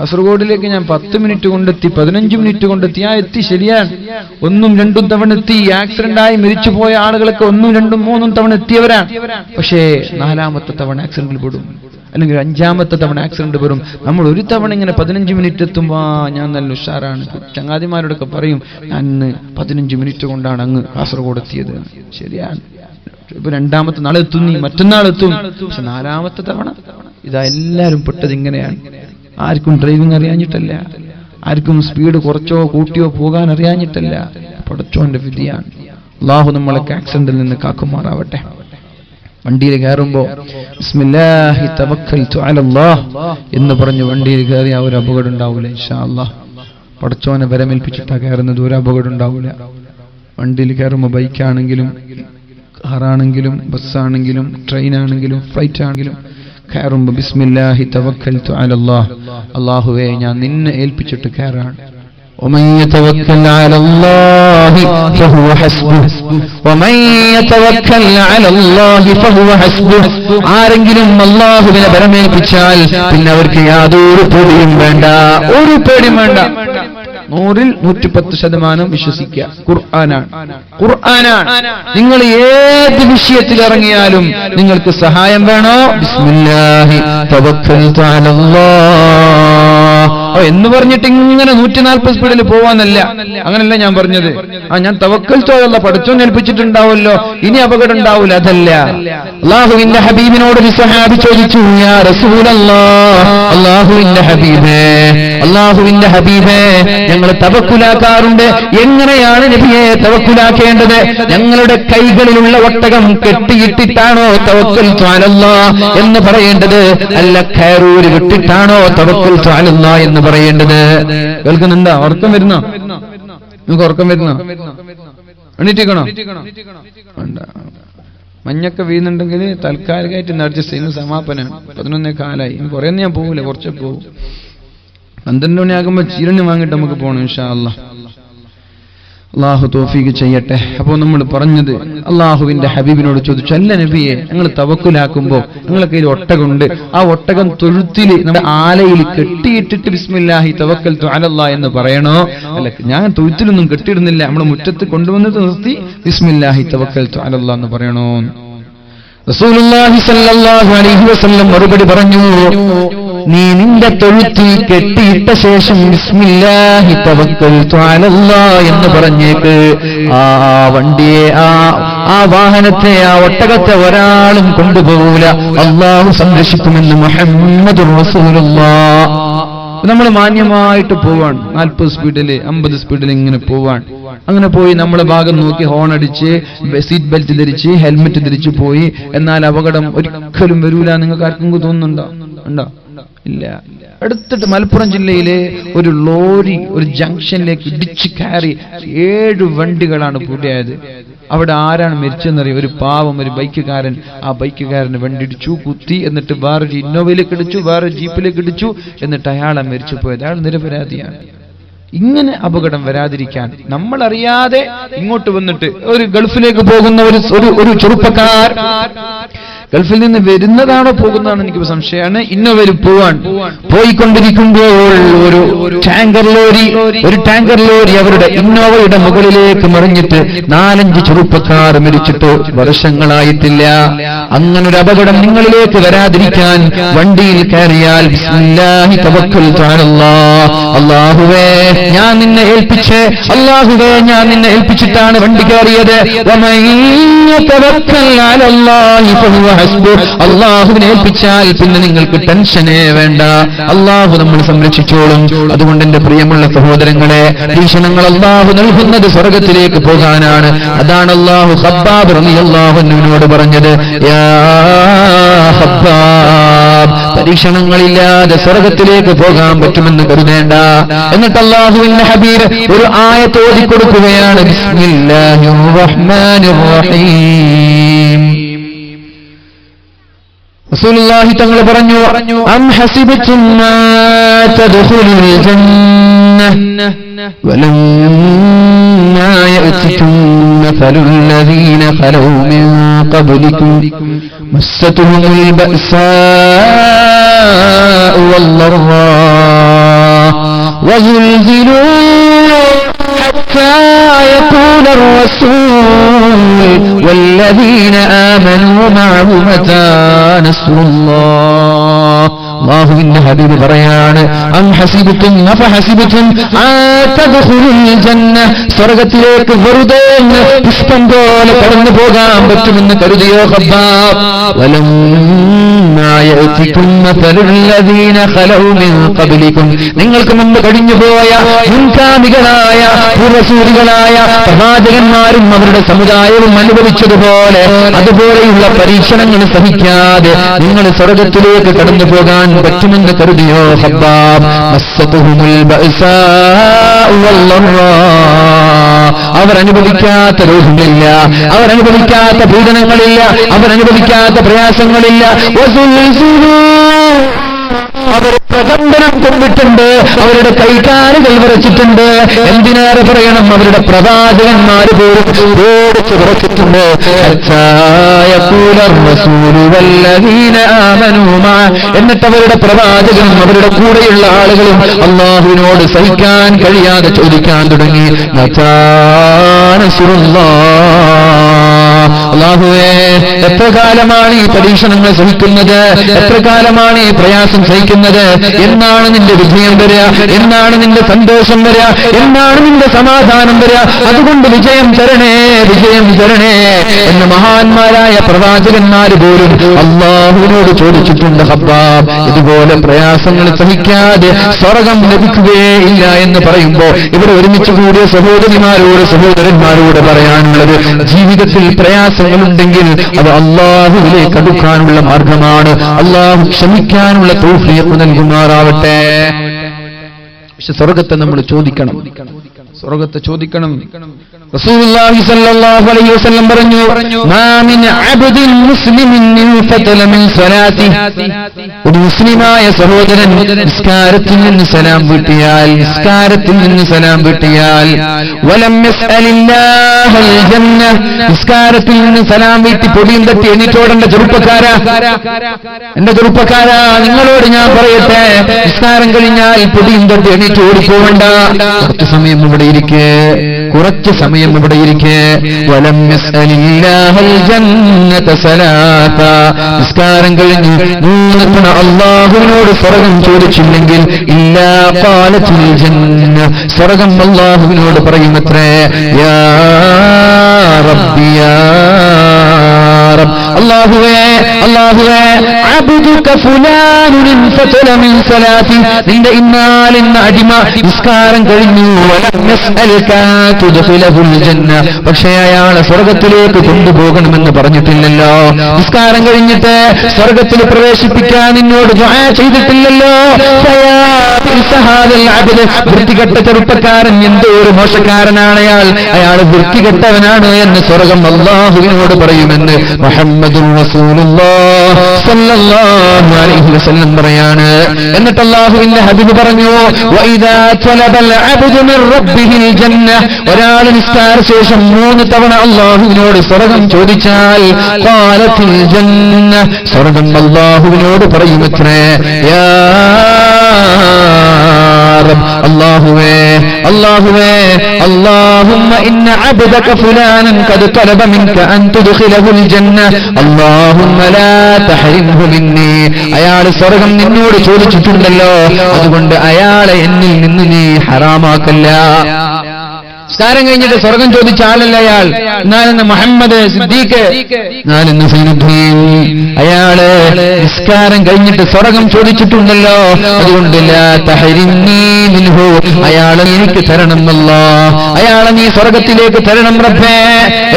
കാസർഗോഡിലേക്ക് ഞാൻ 10 minute കൊണ്ടെത്തി, 15 minute കൊണ്ടെത്തി. എത്തി, ശരിയാണ്. 1ഉം 2ഉം തവണ എത്തി. ആക്സിഡന്റായി മരിച്ചുപോയ ആളുകളൊക്കെ 1ഉം 2ഉം 3ഉം തവണ എത്തിയവരാണ്. പക്ഷേ 4ാമത്തെ തവണ ആക്സിഡന്റിൽ പെടും, അല്ലെങ്കിൽ 5ാമത്തെ തവണ ആക്സിഡന്റ് വരും. നമ്മൾ ഒരു തവണ ഇങ്ങനെ 15 മിനിറ്റ് എത്തുമ്പോ ഞാൻ നല്ല ഉഷാറാണ്. ചങ്ങാതിമാരോടൊക്കെ പറയും, ഞാൻ 15 മിനിറ്റ് കൊണ്ടാണ് അങ്ങ് കാസർഗോഡ് എത്തിയത്. ശരിയാണ്. ഇപ്പൊ 2ാമത്തെ നാളെ എത്തും, മറ്റന്നാൾ എത്തും. പക്ഷെ 4ാമത്തെ തവണ ഇതാ എല്ലാവരും പെട്ടത് ഇങ്ങനെയാണ്. ആർക്കും ഡ്രൈവിംഗ് അറിയാഞ്ഞിട്ടല്ല, ആർക്കും സ്പീഡ് കുറച്ചോ കൂട്ടിയോ പോകാൻ അറിയാഞ്ഞിട്ടല്ല. പടച്ചോന്റെ വിധിയാണ്. അല്ലാഹു നമ്മളൊക്കെ ആക്സിഡന്റിൽ നിന്ന് കാക്കുമാറാവട്ടെ. വണ്ടിയിൽ കയറുമ്പോ ബിസ്മില്ലാഹി തവക്കൽതു അലല്ലാഹ് എന്ന് പറഞ്ഞു വണ്ടിയിൽ കയറി ആ ഒരു അപകടം ഉണ്ടാവില്ല ഇൻഷാ അല്ലാഹ്. പടച്ചോനെ വരമേൽപ്പിച്ചിട്ടാ കയറുന്നത്, ഒരു അപകടം ഉണ്ടാവില്ല. വണ്ടിയിൽ കയറുമ്പോൾ ബൈക്കാണെങ്കിലും കാറാണെങ്കിലും ബസ്സാണെങ്കിലും ട്രെയിനാണെങ്കിലും ഫ്ലൈറ്റ് ആണെങ്കിലും കയറുമ്പോൾ ബിസ്മില്ലാഹി തവക്കൽതു അലല്ലാഹ്, അല്ലാഹുവേ ഞാൻ നിന്നെ ഏൽപ്പിച്ചിട്ട് കയറാണ്. ومن يتوكل على الله فهو حسبه ومن يتوكل على الله فهو حسبه. ആരെങ്കിലും അല്ലാഹുവിനെ ബലമേൽപ്പിച്ചാൽ പിന്നെ അവർക്ക് യാതൊരു പേടിയും വേണ്ട, ഒരു പേടിയും വേണ്ട. 100ൽ 110% വിശ്വസിക്കുക. ഖുർആനാണ്. നിങ്ങൾ ഏത് വിഷയത്തിൽ ഇറങ്ങിയാലും നിങ്ങൾക്ക് സഹായം വേണോ, ബിസ്മില്ലാഹി തവക്കൽതു അലല്ലാഹ് എന്ന് പറഞ്ഞിട്ട് ഇങ്ങനെ 140 സ്പീഡിൽ പോവാന്നല്ല. അങ്ങനല്ല ഞാൻ പറഞ്ഞത്. ഞാൻ തവക്കൽതു അലല്ലാഹ് പടച്ചോൻ ഏൽപ്പിച്ചിട്ടുണ്ടാവുമല്ലോ, ഇനി അപകടം ഉണ്ടാവില്ല, അതല്ല. അല്ലാഹുവിന്റെ ഹബീബിനോട് ഒരു സഹാബി ചോദിച്ചു, യാ റസൂലല്ലാഹ്, അല്ലാഹുവിന്റെ ഹബീബേ ഞങ്ങൾ തവക്കുലാക്കാറുണ്ട്. എങ്ങനെയാണ് നബിയെ തവക്കുലാക്കേണ്ടത്? ഞങ്ങളുടെ കൈകളിലുള്ള ഒട്ടകം കെട്ടിയിട്ടിട്ടാണോ തവക്കൽതു അലല്ലാഹ് എന്ന് പറയേണ്ടത്, അല്ല ഖൈറൂര് വിട്ടിട്ടാണോ തവക്കൽതു അലല്ലാഹ് എന്ന് പറയേണ്ടത്? കേൾക്കുന്നുണ്ടോ? ഉറക്കം വരുന്നോ? നിങ്ങൾക്ക് ഉറക്കം വരുന്നോ? എണീറ്റിക്കണോ? മഞ്ഞൊക്കെ വീഴുന്നുണ്ടെങ്കിൽ താൽക്കാലികമായിട്ട് അഡ്ജസ്റ്റ് ചെയ്യുന്ന സമാപനാണ്. 11:15 ഇനി കുറേ ഞാൻ പോകില്ല, കുറച്ചേ പോകും. 12 മണിയാകുമ്പോൾ ചീരണ്ണി വാങ്ങിയിട്ട് നമുക്ക് പോകണം ഇൻഷാ അല്ലാഹ്. അല്ലാഹു തൗഫീഖ് ചെയ്യട്ടെ. അപ്പോൾ നമ്മൾ പറഞ്ഞത് അല്ലാഹുവിന്റെ ഹബീബിനോട് ചോദിച്ചു, അല്ല നബിയെ ഞങ്ങൾ തവക്കുലാക്കുമ്പോൾ ഞങ്ങളെ കയ്യിൽ ഒട്ടകമുണ്ട്, ആ ഒട്ടകം തൊഴുത്തിൽ നമ്മുടെ ആലയിൽ കെട്ടിയിട്ടിട്ട് ബിസ്മില്ലാഹി തവക്കൽതു അലല്ലാഹ് എന്ന് പറയണോ, അല്ല ഞാൻ തൊഴുത്തിലൊന്നും കെട്ടിയിടുന്നില്ല, നമ്മുടെ മുറ്റത്ത് കൊണ്ടുവന്നിട്ട് നിർത്തി ബിസ്മില്ലാഹി തവക്കൽതു അലല്ലാഹ് എന്ന് പറയണോ? റസൂലുള്ളാഹി സ്വല്ലല്ലാഹു അലൈഹി വസല്ലം മറുപടി പറഞ്ഞു, നീ നിന്റെ തൊഴുത്തിൽ കെട്ടിയിട്ട ശേഷം ബിസ്മില്ലാഹി തവക്കൽതു അലല്ലാഹ് എന്ന് പറഞ്ഞേക്ക്. ആ വണ്ടിയെ, ആ വാഹനത്തെ, ആ ഒട്ടകത്തെ ഒരാളും കൊണ്ടുപോകൂല, അല്ലാഹു സംരക്ഷിക്കുമെന്ന് മുഹമ്മദുർ റസൂലുള്ളാഹ്. നമ്മൾ മാന്യമായിട്ട് പോവാണ്, 40 സ്പീഡിൽ 50 സ്പീഡിൽ ഇങ്ങനെ പോവാൻ. അങ്ങനെ പോയി നമ്മളെ ഭാഗം നോക്കി ഹോൺ അടിച്ച് സീറ്റ് ബെൽറ്റ് ധരിച്ച് ഹെൽമെറ്റ് ധരിച്ചു പോയി. എന്നാൽ അപകടം ഒരിക്കലും വരൂല. നിങ്ങൾക്ക് ആർക്കെങ്കിലും തോന്നുന്നുണ്ടോ? ഉണ്ടോ? ഇല്ല. അടുത്തിട്ട് മലപ്പുറം ജില്ലയിലെ ഒരു ലോറി ഒരു ജംഗ്ഷനിലേക്ക് ഇടിച്ച് കയറി 7 വണ്ടികളാണ് പൂട്ടിയായത്. അവിടെ ആരാണ് മരിച്ചെന്നറിയാം? ഒരു പാവം ഒരു ബൈക്കുകാരൻ. ആ ബൈക്കുകാരന് വണ്ടി ഇടിച്ചു, കുത്തി, എന്നിട്ട് വേറൊരു ഇന്നോവയിലേക്ക് ഇടിച്ചു, വേറൊരു ജീപ്പിലേക്ക് ഇടിച്ചു, എന്നിട്ട് അയാളെ മരിച്ചു പോയത്. അയാൾ നിരപരാധിയാണ്. ഇങ്ങനെ അപകടം വരാതിരിക്കാൻ നമ്മളറിയാതെ ഇങ്ങോട്ട് വന്നിട്ട് ഒരു ഗൾഫിലേക്ക് പോകുന്ന ഒരു ചെറുപ്പക്കാർ ഗൾഫിൽ നിന്ന് വരുന്നതാണോ പോകുന്നതാണോ എനിക്ക് സംശയമാണ്. ഇന്നോവയിൽ പോയിക്കൊണ്ടിരിക്കുമ്പോൾ ഒരു ടാങ്കർ ലോറി അവരുടെ ഇന്നോവയുടെ മുകളിലേക്ക് മറിഞ്ഞിട്ട് 4-5 ചെറുപ്പക്കാർ മരിച്ചിട്ട് വർഷങ്ങളായിട്ടില്ല. അങ്ങനൊരു അപകടം നിങ്ങളിലേക്ക് വരാതിരിക്കാൻ വണ്ടിയിൽ കയറിയാൽ ബിസ്മില്ലാഹി തവക്കൽതു അലല്ലാഹ്, അല്ലാഹുവേ ഞാൻ നിന്നെ ഏൽപ്പിച്ചിട്ടാണ് വണ്ടി കയറിയത്. വമൻ യതവക്കൽ അലല്ലാഹി ഫഹുവ ഹസ്ബുഹ്, അല്ലാഹുവിനെ ഏൽപ്പിച്ചാൽ പിന്നെ നിങ്ങൾക്ക് ടെൻഷനേ വേണ്ട, അല്ലാഹു നമ്മൾ സംരക്ഷിച്ചോളും. അതുകൊണ്ട് എന്റെ പ്രിയമുള്ള സഹോദരങ്ങളെ, ഭീഷണങ്ങൾ അല്ലാഹു നൽകുന്നത് സ്വർഗ്ഗത്തിലേക്ക് പോകാനാണ്. അതാണ് അല്ലാഹു ഖബ്ബാബ് റളിയല്ലാഹു അൻഹുവിനോട് പറഞ്ഞത്, യാ ഖബ്ബാബ്, പരീക്ഷണങ്ങളില്ലാതെ സ്വർഗ്ഗത്തിലേക്ക് പോകാൻ പറ്റുമെന്ന് കരുതേണ്ട. എന്നിട്ട് അല്ലാഹുവിന്റെ ഹബീബ് ഒരു ആയത്ത് ഓതി കൊടുക്കുകയാണ്, ബിസ്മില്ലാഹിർ റഹ്മാനിർ റഹീം. റസൂലുള്ളാഹി തങ്ങൾ പറഞ്ഞു, അം ഹസിബതും മാ തദ്ഖുലുൽ ജന്നഹ വലമ്മാ യഅതികും മസലുൽ ലദീന ഖലൂ മിൻ ഖബ്ലികും മസ്സതുഹുൽ ബഅസാഉ വൽ ളർറാ وزلزلوا حتى يقول الرسول والذين آمنوا معه متى نصر الله. അല്ലാഹുവിന്റെ ഹബീബ് പറയാണ്, അം ഹസിബതും അഫഹസിബതും തദ്ഖുലുൽ ജന്ന, സ്വർഗ്ഗത്തിലേക്ക് വെറുതെ പുഷ്പം പോലെ കടന്നു പോകാൻ പറ്റുമെന്ന് കരുതിയോ ഖബ്ബാബ്? വലമ്മാ യഅതികും മസലുൽ ലദീന ഖലൗ മിൻ ഖബ്ലികും, നിങ്ങൾക്ക് മുമ്പ് കഴിഞ്ഞുപോയ മുൻകാമികളായ പൂർവസൂരികളായ പ്രവാചകന്മാരും അവരുടെ സമുദായവും അനുഭവിച്ചതുപോലെ അതുപോലെയുള്ള പരീക്ഷണങ്ങൾ സഹിക്കാതെ നിങ്ങൾ സ്വർഗ്ഗത്തിലേക്ക് കടന്നു പോകാൻ പറ്റുമെന്ന് കരുതിയോ ഖബ്ബാബ്? മസ്സതുഹുൽ ബഅസാഉ വല്ലറാ, അവരനുഭവിക്കാത്ത രോഗങ്ങളില്ല, അവരനുഭവിക്കാത്ത പീഡനങ്ങളില്ല, അവരനുഭവിക്കാത്ത പ്രയാസങ്ങളില്ല. അവർ പ്രകമ്പനം കൊണ്ടിട്ടുണ്ട്, അവരുടെ കൈകാലുകൾ വിറച്ചിട്ടുണ്ട്. എന്തിനേറെ പറയണം, അവരുടെ പ്രവാചകന്മാർ പോലും ഓടിച്ചു വിറച്ചിട്ടുണ്ട്. എന്നിട്ട് അവരുടെ പ്രവാചകനും അവരുടെ കൂടെയുള്ള ആളുകളും അല്ലാഹുവിനോട് സഹിക്കാൻ കഴിയാതെ ചോദിക്കാൻ തുടങ്ങി, അല്ലാഹുവേ, എത്ര കാലമാണ് ഈ പരീക്ഷണങ്ങൾ സഹിക്കുന്നത്? എത്ര കാലമാണ് ഈ പ്രയാസം സഹിക്കുന്നത്? എന്നാണ് നിന്റെ വിജയം വരിക? എന്നാണ് നിന്റെ സന്തോഷം വരിക? എന്നാണ് നിന്റെ സമാധാനം വരിക? അതുകൊണ്ട് വിജയം തരണേ, വിജയം തരണേ എന്ന് മഹാന്മാരായ പ്രവാചകന്മാർ പോലും അല്ലാഹുവിനോട് ചോദിച്ചിട്ടുണ്ട്. ഖബ്ബാബ്, ഇതുപോലെ പ്രയാസങ്ങൾ സഹിക്കാതെ സ്വർഗം ലഭിക്കുകയില്ല എന്ന് പറയുമ്പോൾ ഇവിടെ ഒരുമിച്ച് കൂടിയ സഹോദരിമാരോട് സഹോദരന്മാരോട് പറയാനുള്ളത്, ജീവിതത്തിൽ പ്രയാസങ്ങളുണ്ടെങ്കിൽ അത് അല്ലാഹുവിലേക്ക് അടുക്കാനുള്ള മാർഗമാണ്. അല്ലാഹു ക്ഷമിക്കാനുള്ള തൗഫീഖ് നൽകുമാറാവട്ടെ. പക്ഷെ സ്വർഗത്തെ നമ്മൾ ചോദിക്കണം, സ്വർഗത്തെ ചോദിക്കണം. റസൂലുള്ളാഹി സ്വല്ലല്ലാഹു അലൈഹി വസല്ലം പറഞ്ഞു, മാ മിൻ അബ്ദിൻ മുസ്ലിമിൻ യൻഫതല മിൻ സ്വലാത്തി, ഒരു മുസ്ലിമായ സഹോദരൻ നിസ്കാരത്തിൽ നിന്ന് സലാം വീട്ടിയാൽ, നിസ്കാരത്തിൽ നിന്ന് സലാം വീട്ടിയാൽ, വലം യസ്അലില്ലാഹൽ ജന്ന, നിസ്കാരത്തിൽ നിന്ന് സലാം വീട്ടി പൊടിയും തട്ടി എണീറ്റോടേണ്ട ചെറുപ്പക്കാരാ, എന്റെ ചെറുപ്പക്കാരാ, നിങ്ങളോട് ഞാൻ പറയട്ടെ, നിസ്കാരം കഴിഞ്ഞാൽ പൊടിയും തട്ടി എണീറ്റ് ഓടിപ്പോവണ്ട. കുറച്ച് സമയം ഇവിടെ ഇരിക്കേ, കുറച്ച് സമയം ഇവിടെ ഇരിക്കേ. വലം യസ്അലില്ലാഹൽ ജന്നത സലാത്ത, നിസ്കാരം കഴിഞ്ഞ് 3 തവണ അല്ലാഹുവിനോട് സ്വർഗം ചോദിച്ചില്ലെങ്കിൽ ഇല്ലാ ഖാലത്തുൽ ജന്ന, സ്വർഗം അല്ലാഹുവിനോട് പറയുമത്രേ, യാ റബ്ബി യാ റബ്ബ്, അല്ലാഹുവേ അല്ലാഹുവേ, അബ്ദുക ഫുലാനുൻ ഇൻഫതല മിൻ സലാത്തി, നിന്റെ ഇന്നാലിന്ന അടിമ നിസ്കാരം കഴിഞ്ഞു, വലം യസ്അൽക തുദ്ഖിലഹുൽ ജന്ന, പക്ഷേ അയാളെ സ്വർഗത്തിലേക്ക് കൊണ്ടുപോകണമെന്ന് പറഞ്ഞിട്ടില്ലല്ലോ. നിസ്കാരം കഴിഞ്ഞിട്ട് സ്വർഗത്തിൽ പ്രവേശിപ്പിക്കാൻ നിന്നോട് ദുആ ചെയ്തിട്ടില്ലല്ലോ. വൃത്തികെട്ട ചെറുപ്പക്കാരൻ, എന്തോ ഒരു മോശക്കാരനാണ് അയാൾ, അയാൾ വൃത്തികെട്ടവനാണ് എന്ന് സ്വർഗം അല്ലാഹുവിനോട് പറയുമെന്ന് മുഹമ്മദുർ റസൂലുള്ളാഹി സ്വല്ലല്ലാഹു അലൈഹി വസല്ലം പറയാണ്. എന്നിട്ട് അല്ലാഹുവിന്റെ ഹബീബ് പറഞ്ഞു, വഇദാ തലബൽ അബ്ദു മിർ റബ്ബിഹിൽ ജന്ന, ഒരാൾ നിസ്കാര ശേഷം 3 തവണ അല്ലാഹുവിനോട് സ്വർഗം ചോദിച്ചാൽ ഖാലത്തിൽ ജന്ന, സ്വർഗം അല്ലാഹുവിനോട് പറയുമത്രേ, യാ റബ്ബ്, അല്ലാഹുവേ അല്ലാഹുവേ, അല്ലാഹുമ്മ ഇന്ന അബ്ദക ഫുലാനൻ ഖദ് തലബ മിൻക അൻ തുദ്ഖിലഹുൽ ജന്ന, അല്ലാഹുമ്മ ലാ തഹരിംഹു മിന്നി, അയാൾ സ്വർഗം നിന്നോട് ചോദിച്ചിട്ടുണ്ടല്ലോ, അതുകൊണ്ട് അയാളെ എന്നിൽ നിന്ന് നീ ഹറാമാക്കല്ല. നിസ്കാരം കഴിഞ്ഞിട്ട് സ്വർഗം ചോദിച്ച ആളല്ല അയാൾ. എന്നാലെന്ന് മുഹമ്മദ് സിദ്ദീഖ്, എന്നാലെന്ന് സൈനുദ്ദീൻ, അയാള് നിസ്കാരം കഴിഞ്ഞിട്ട് സ്വർഗം ചോദിച്ചിട്ടുണ്ടല്ലോ, അതുകൊണ്ട് ലാ തഹരിംനി മിൻഹു, അയാളെ എനിക്ക് തരണം അല്ലാഹ്, അയാളെ നീ സ്വർഗത്തിലേക്ക് തരണം റബ്ബേ.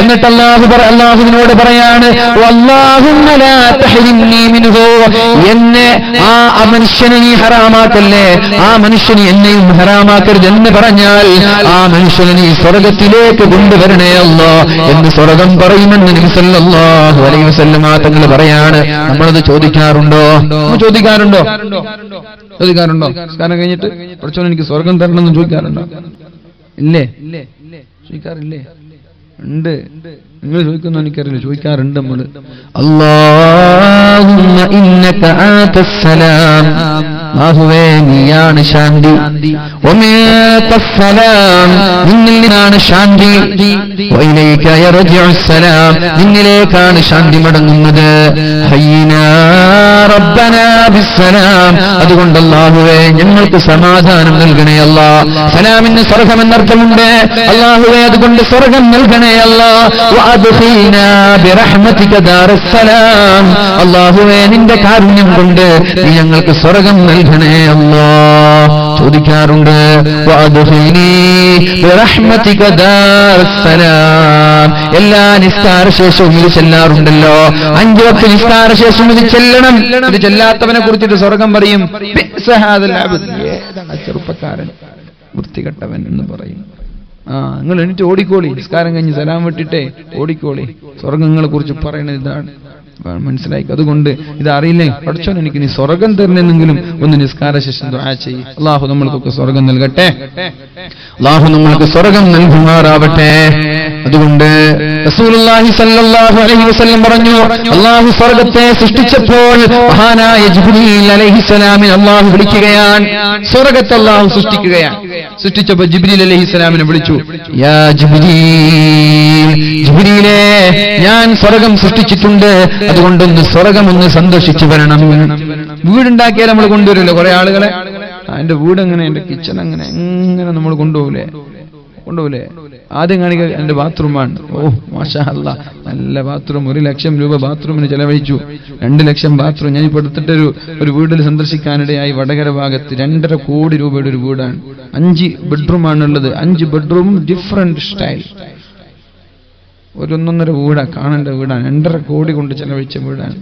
എന്നിട്ട് അല്ലാഹുവിനോട് പറയാണ്, വല്ലാഹുമ്മ ലാ തഹരിംനി മിൻഹു, എന്നെ ആ മനുഷ്യനെ നീ ഹറാമാക്കല്ലേ, ആ മനുഷ്യനെ എന്നെയും ഹറാമാക്കരുത് എന്ന് പറഞ്ഞാൽ ആ മനുഷ്യനെ നീ സ്വർഗത്തിലേക്ക് കൊണ്ടുവരണേ അല്ലാഹ് എന്ന് സ്വർഗം പറയുമെന്ന് നബി സല്ലല്ലാഹു അലൈഹി വസല്ലം തങ്ങൾ പറയാണ്. നമ്മളത് ചോദിക്കാറുണ്ടോ? ചോദിക്കാറുണ്ടോ? നിസ്കാരം കഴിഞ്ഞിട്ട് പഠിച്ചോൻ എനിക്ക് സ്വർഗം തരണമെന്ന് ചോദിക്കാറുണ്ടോ? ഇല്ലേ? ചോദിക്കാറില്ലേ? ഉണ്ട്. നിങ്ങൾ ചോദിക്കുന്നു എനിക്കറിയില്ല, ചോദിക്കാറുണ്ട് നമ്മൾ. അല്ലാഹുമ്മ ഇന്നക ആതസ്സലാം അല്ലാഹുവേ നീയാണ് ശാന്തി. വമിൻകസ്സലാം നിന്നിൽ നിന്നാണ് ശാന്തി. വഇലൈക യർജിഉസ്സലാം നിന്നിലേക്കാണ് ശാന്തി മടങ്ങുന്നത്. ഹയ്യിനാ റബ്ബനാ ബിസ്സലാം അതുകൊണ്ട് അല്ലാഹുവേ ഞങ്ങൾക്ക് സമാധാനം നൽകണേ അല്ലാഹ്. സലാമിന് സ്വർഗ്ഗം എന്നർത്ഥമുണ്ട്. അല്ലാഹുവേ അതുകൊണ്ട് സ്വർഗ്ഗം നൽകണേ അല്ലാഹ്. വഅദ്ഖിൽനാ ബിറഹ്മതിക ദാറസ്സലാം അല്ലാഹുവേ നിന്റെ കാരുണ്യം കൊണ്ട് നീ ഞങ്ങൾക്ക് സ്വർഗ്ഗം നൽകണേ അല്ലാഹ്. ചോദിക്കാറുണ്ട് വഅദ്ഖിൽനി ബിറഹ്മതിക ദാറസ്സലാം. എല്ലാ നിസ്കാര ശേഷവും ഇത് ചെല്ലാറുണ്ടല്ലോ. 5 വക്ത് നിസ്കാര ശേഷം ഇത് ചെല്ലണം. ഇത് ചെല്ലാത്തവനെ കുറിച്ചിട്ട് സ്വർഗ്ഗം പറയും ഏതാണ് ചെറുപ്പക്കാരൻ വൃത്തികെട്ടവൻ എന്ന് പറയും. നിങ്ങൾ എണീറ്റ് ഓടിക്കോളി. നിസ്കാരം കഴിഞ്ഞ് സലാം വിട്ടിട്ടേ ഓടിക്കോളി. സ്വർഗ്ഗങ്ങളെ കുറിച്ച് പറയുന്നത് ഇതാണ്. മനസ്സിലാക്കി. അതുകൊണ്ട് ഇത് അറിയില്ലേ പഠിച്ചോൻ എനിക്ക് നീ സ്വർഗ്ഗം തരണമെന്നെങ്കിലും ഒന്ന് നിസ്കാര ശേഷം ദുആ ചെയ്യ്. അല്ലാഹു നമ്മൾക്കൊക്കെ സ്വർഗ്ഗം നൽകട്ടെ. അല്ലാഹു നമ്മൾക്ക് സ്വർഗ്ഗം നൽകുമാറാവട്ടെ. അതുകൊണ്ട് റസൂലുള്ളാഹി സ്വല്ലല്ലാഹു അലൈഹി വസല്ലം പറഞ്ഞു അല്ലാഹു സ്വർഗ്ഗത്തെ സൃഷ്ടിച്ചപ്പോൾ മഹാനായ ജിബ്രീൽ അലൈഹിസ്സലാമിനെ അല്ലാഹു വിളിക്കുകയാണ്. സ്വർഗ്ഗത്തെ അല്ലാഹു സൃഷ്ടിക്കുകയാണ്. സൃഷ്ടിച്ചപ്പോൾ ജിബ്രീൽ അലൈഹിസ്സലാമിനെ വിളിച്ചു. യാ ജിബ്രീൽ, ജിബ്രീലേ ഞാൻ സ്വർഗ്ഗം സൃഷ്ടിച്ചിട്ടുണ്ട്. അതുകൊണ്ടൊന്ന് സ്വർഗ്ഗം ഒന്ന് സന്ദർശിച്ചു വരണം. വീടുണ്ടാക്കിയാൽ നമ്മൾ കൊണ്ടുവരില്ല കുറെ ആളുകളെ. എന്റെ വീട് എങ്ങനെ, എന്റെ കിച്ചൺ എങ്ങനെ നമ്മൾ കൊണ്ടുപോകൂലേ? ആദ്യം കാണിക്കുക എന്റെ ബാത്റൂമാണ്. ഓ മാഷാ അല്ലാ നല്ല ബാത്റൂം. 1 ലക്ഷം രൂപ ബാത്റൂമിന് ചെലവഴിച്ചു. 2 ലക്ഷം ബാത്റൂം. ഞാനിപ്പോ എടുത്തിട്ട് ഒരു വീട്ടിൽ സന്ദർശിക്കാനിടയായി. വടകര ഭാഗത്ത് 2.5 കോടി രൂപയുടെ ഒരു വീടാണ്. 5 ബെഡ്റൂമാണുള്ളത്. 5 ബെഡ്റൂമും ഡിഫറെന്റ് സ്റ്റൈൽ. 1.5 വീടാ, കാണേണ്ട വീടാണ്. 2.5 കോടി കൊണ്ട് ചെലവഴിച്ച വീടാണ്.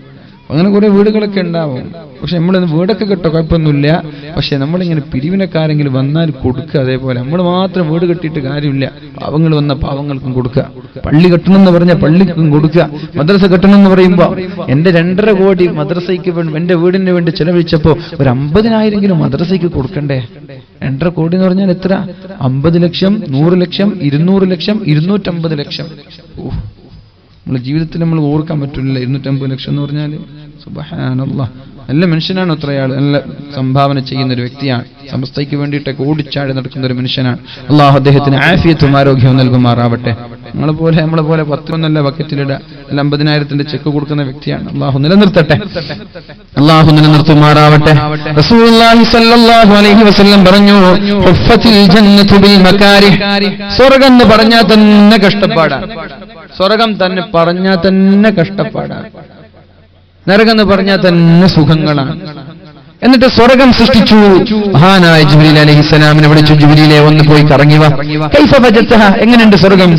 അങ്ങനെ കുറെ വീടുകളൊക്കെ ഉണ്ടാവും. പക്ഷെ നമ്മളിന്ന് വീടൊക്കെ കിട്ടോ കുഴപ്പമൊന്നുമില്ല. പക്ഷെ നമ്മളിങ്ങനെ പിരിവിനക്കാരെങ്കിലും വന്നാൽ കൊടുക്കുക. അതേപോലെ നമ്മൾ മാത്രം വീട് കെട്ടിയിട്ട് കാര്യമില്ല. പാവങ്ങൾ വന്ന പാവങ്ങൾക്കും കൊടുക്കുക. പള്ളി കെട്ടണമെന്ന് പറഞ്ഞാൽ പള്ളിക്കും കൊടുക്കുക. മദ്രസ കെട്ടണമെന്ന് പറയുമ്പോൾ എന്റെ 2.5 കോടി മദ്രസയ്ക്ക് എന്റെ വീടിന് വേണ്ടി ചെലവഴിച്ചപ്പോ ഒരു 50,000 മദ്രസയ്ക്ക് കൊടുക്കണ്ടേ? 2.5 കോടി എന്ന് പറഞ്ഞാൽ എത്ര? 50 ലക്ഷം, 100 ലക്ഷം, 200 ലക്ഷം, 250 ലക്ഷം. നമ്മളെ ജീവിതത്തിൽ നമ്മൾ ഓർക്കാൻ പറ്റില്ല 250 ലക്ഷം എന്ന് പറഞ്ഞാൽ. സുബ്ഹാനല്ലാഹ്. നല്ല മനുഷ്യനാണ് അത്രയാൾ. നല്ല സംഭാവന ചെയ്യുന്ന ഒരു വ്യക്തിയാണ്. സമസ്തയ്ക്ക് വേണ്ടിയിട്ടൊക്കെ ഓടിച്ചാടി നടക്കുന്ന ഒരു മനുഷ്യനാണ്. അള്ളാഹു അദ്ദേഹത്തിന് ആഫിയത്തും ആരോഗ്യവും നൽകുമാറാവട്ടെ. നമ്മളെ പോലെ 10 ബക്കറ്റിലിട 50,000 ചെക്ക് കൊടുക്കുന്ന വ്യക്തിയാണ്. അള്ളാഹു നിലനിർത്തട്ടെ. അള്ളാഹു നിലനിർത്തുമാറാവട്ടെ. റസൂലുള്ളാഹി സ്വല്ലല്ലാഹു അലൈഹി വസല്ലം പറഞ്ഞു ഹുഫ്ഫത്തിൽ ജന്നത്തു ബിൽ മകാരിഹ്. സ്വർഗ്ഗം എന്ന് പറഞ്ഞാൽ തന്നെ കഷ്ടപ്പാടാണ്. സ്വർഗ്ഗം തന്നെ പറഞ്ഞാൽ തന്നെ കഷ്ടപ്പാടാണ്. നരകം എന്ന് പറഞ്ഞാൽ തന്നെ സുഖങ്ങളാണ്. എന്നിട്ട് സ്വർഗ്ഗം സൃഷ്ടിച്ചു. മഹാനായ ജിബ്രീൽ അലൈഹിസ്സലാമിനെ വിളിച്ചു. ജിബ്രീലെ ഒന്ന് പോയി കറങ്ങി വാ. കൈഫ വജദ്തഹ, എങ്ങനെയുണ്ട് സ്വർഗ്ഗം?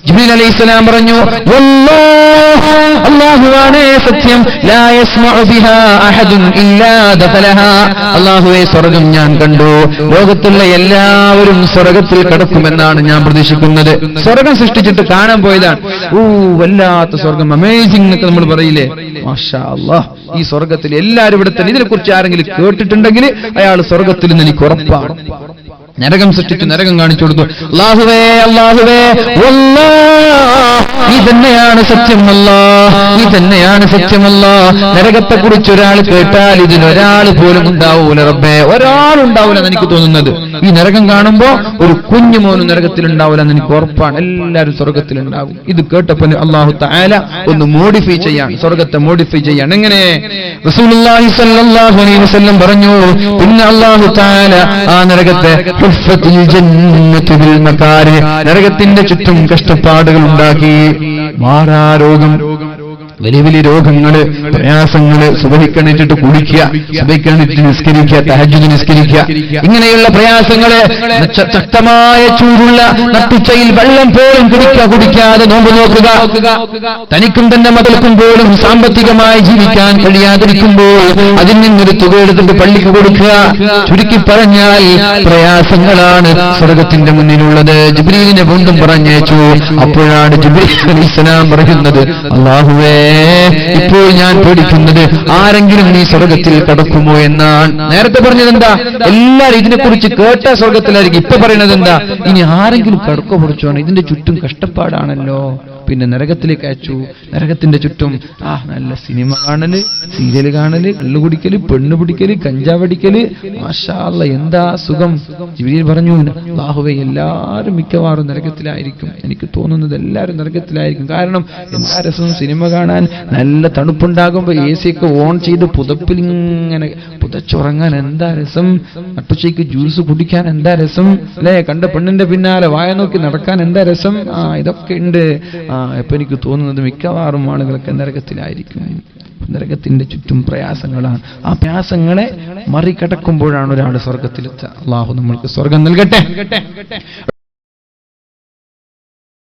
ജിബ്രീൽ അലൈഹിസ്സലാം പറഞ്ഞു വല്ലാഹ്, അല്ലാഹുവാണ് സത്യം, ലാ യസ്മഉ ബിഹാ അഹദുൻ ഇല്ലാ ദഖലഹാ. അല്ലാഹുവേ സ്വർഗ്ഗം ഞാൻ കണ്ടു. ലോകത്തുള്ള എല്ലാവരും സ്വർഗ്ഗത്തിൽ കടക്കുമെന്നാണ് ഞാൻ പ്രതീക്ഷിക്കുന്നത്. സ്വർഗ്ഗം സൃഷ്ടിച്ചിട്ട് കാണാൻ പോയതാണ്. വല്ലാത്ത സ്വർഗ്ഗം, അമേസിംഗ് എന്നൊക്കെ നമ്മൾ പറയില്ലേ? മാഷാ അല്ലാഹ്. ഈ സ്വർഗ്ഗത്തിൽ എല്ലാവരും ഇവിടെ തന്നെ. ഇതിനെക്കുറിച്ച് ആരെങ്കിലും കേട്ടിട്ടുണ്ടെങ്കിൽ അയാൾ സ്വർഗ്ഗത്തിൽ നിന്ന് എനിക്ക് ഉറപ്പാണ്. നരകം സൃഷ്ടിച്ചു, നരകം കാണിച്ചു കൊടുത്തു. അല്ലാഹുവേ നീ തന്നെയാണ് സത്യമല്ലാഹ്, നീ തന്നെയാണ് സത്യമല്ലാഹ്. നരകത്തെ കുറിച്ച് ഒരാൾ കേട്ടാൽ ഇതിലൊരാൾ പോലും ഉണ്ടാവൂല റബ്ബേ, ഒരാളുണ്ടാവൂലെന്ന് എനിക്ക് തോന്നുന്നത്. ഈ നരകം കാണുമ്പോ ഒരു കുഞ്ഞുമോനും നരകത്തിൽ ഉണ്ടാവൂലെന്ന് എനിക്ക് ഉറപ്പാണ്. എല്ലാവരും സ്വർഗത്തിലുണ്ടാവും. ഇത് കേട്ടപ്പോൾ അല്ലാഹു തആല ഒന്ന് മോഡിഫൈ ചെയ്യാൻ, സ്വർഗത്തെ മോഡിഫൈ ചെയ്യാൻ. എങ്ങനെ? റസൂലുള്ളാഹി സ്വല്ലല്ലാഹു അലൈഹി വസല്ലം പറഞ്ഞു, പിന്നെ അല്ലാഹു തആല ആ നരകത്തെ ഹുഫ്ഫത്തിൽ ജന്നത്തു ബിൽ മകാരിഹ്, നരകത്തിന്റെ ചുറ്റും കഷ്ടപ്പാടുകൾ ഉണ്ടാക്കി. മാറാരോഗം, വലിയ വലിയ രോഗങ്ങള്, പ്രയാസങ്ങള്, സുബഹിക്കണിച്ചിട്ട് കുടിക്കുക, സുബഹിക്കണിച്ചിട്ട് നിസ്കരിക്കുക, തഹജ്ജുദ് നിസ്കരിക്കുക, ഇങ്ങനെയുള്ള പ്രയാസങ്ങള്, ശക്തമായ ചൂടുള്ള നട്ടുച്ചയിൽ വെള്ളം പോലും കുടിക്കാതെ നോമ്പ് നോക്കുക, തനിക്കും തന്റെ മകൾക്കും പോലും സാമ്പത്തികമായി ജീവിക്കാൻ കഴിയാതിരിക്കുമ്പോൾ അതിൽ നിന്നൊരു തുക എടുത്തിട്ട് പള്ളിക്ക് കൊടുക്കുക. ചുരുക്കി പറഞ്ഞാൽ പ്രയാസങ്ങളാണ് സ്വർഗത്തിന്റെ മുന്നിലുള്ളത്. ജിബ്രീലിനെ വീണ്ടും പറഞ്ഞേച്ചു. അപ്പോഴാണ് ജിബ്രീൽ അലൈഹിസ്സലാം പറയുന്നത്, അല്ലാഹുവേ ഇപ്പോൾ ഞാൻ പേടിക്കുന്നത് ആരെങ്കിലും നീ സ്വർഗത്തിൽ കടക്കുമോ എന്നാണ്. നേരത്തെ പറഞ്ഞത് എന്താ? എല്ലാവരും ഇതിനെക്കുറിച്ച് കേട്ട സ്വർഗത്തിലായിരിക്കും. ഇപ്പൊ പറയുന്നത് എന്താ? ഇനി ആരെങ്കിലും കടക്കോ പഠിച്ചോണം, ഇതിന്റെ ചുറ്റും കഷ്ടപ്പാടാണല്ലോ. പിന്നെ നരകത്തിലേക്ക് അയച്ചു. നരകത്തിന്റെ ചുറ്റും നല്ല സിനിമ കാണല്, സീരിയൽ കാണല്, കള്ളുകുടിക്കല്, പെണ്ണ് പിടിക്കല്, കഞ്ചാവടിക്കല്. മാഷാ അല്ലാഹ്, എന്താ സുഖം. ജിബ്രീൽ പറഞ്ഞു, അല്ലാഹുവേ എല്ലാവരും മിക്കവാറും നരകത്തിലായിരിക്കും. എനിക്ക് തോന്നുന്നത് എല്ലാവരും നരകത്തിലായിരിക്കും. കാരണം എന്താ രസം സിനിമ കാണാൻ. നല്ല തണുപ്പുണ്ടാകുമ്പോ AC ഒക്കെ ഓൺ ചെയ്ത് പുതപ്പിലിങ്ങനെ പുതച്ചുറങ്ങാൻ എന്താ രസം. നട്ടുച്ചയ്ക്ക് ജ്യൂസ് കുടിക്കാൻ എന്താ രസം അല്ലേ. കണ്ട പെണ്ണിന്റെ പിന്നാലെ വായ നോക്കി നടക്കാൻ എന്താ രസം. ഇതൊക്കെ ഉണ്ട്. ഇപ്പൊ എനിക്ക് തോന്നുന്നത് മിക്കവാറും ആളുകളൊക്കെ നരകത്തിലായിരിക്കും. നരകത്തിന്റെ ചുറ്റും പ്രയാസങ്ങളാണ്. ആ പ്രയാസങ്ങളെ മറികടക്കുമ്പോഴാണ് ഒരാൾ സ്വർഗത്തിലെത്തുക. അല്ലാഹു നമ്മൾക്ക് സ്വർഗം നൽകട്ടെ.